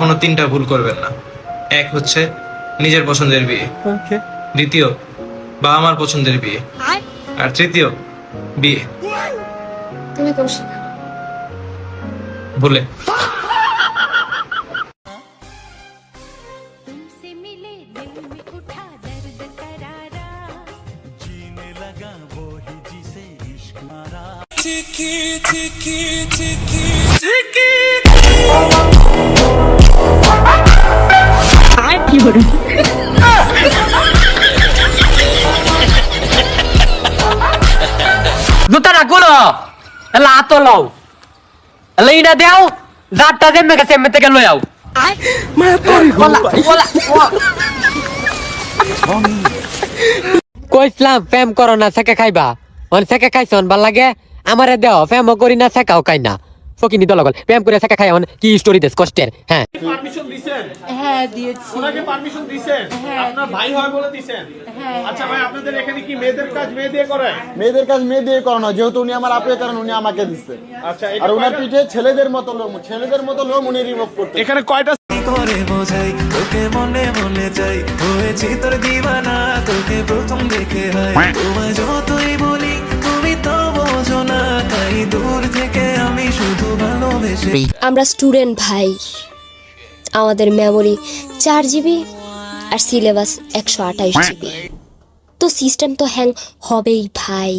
কখনো তিনটা ভুল করবেন না। এক হচ্ছে নিজের পছন্দের বিয়ে, দ্বিতীয় বাবা মার পছন্দের বিয়ে, আর তৃতীয় বিয়ে তুমি করছি না। ভুলে। तुमसे मिले दिल में उठा दर्द करारा जीने लगा वो ही जिसे इश्क मारा चिकी चिकी चिकी चिकी জুতাটা খুলো, এলা হাতো লও, এলা ইনা দেও, যারটা জেমে গেছে এমনি থেকে লই আও। কইছিলাম প্রেম করো না সেকে খাইবা, অন সেকে খাইছন ভাল লাগে, আমারে দেও প্রেমও করি না সেকাও খাই না, ফকিনি দলগল প্রেম করে সেকে খাই অন কি স্টোরি দেশ কষ্টের। হ্যাঁ পারমিশন দিবেন? হ্যাঁ দিয়েছি। ওনাকে পারমিশন দিবেন? আপনার ভাই হয় বলে দিবেন? আচ্ছা ভাই, আপনাদের এখানে কি মেয়েদের কাজ মেয়ে দিয়ে করায়? মেয়েদের কাজ মেয়ে দিয়ে করানো, যেহেতু উনি আমার আপের কারণ উনি আমাকে দিচ্ছে। আচ্ছা, আর উনার পিঠে ছেলেদের মতো লোম উনি রিমুভ করতে। এখানে কয়টা করে বোঝাই তোকে মনে মনে চাই, হয়েছি তোর দিবানা তোকে প্রথম দেখে হয়, তোমায় যতই বলি তুমি তো বোঝো না, তাই দূর থেকে আমি শুধু ভালোবেসে। আমরা স্টুডেন্ট ভাই, আমাদের মেমোরি 4 GB আর সিলেবাস 128 GB, তো সিস্টেম তো হ্যাং হবেই ভাই।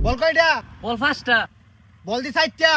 বল কয়টা? বল ফাস্টটা বল দি সাইডটা।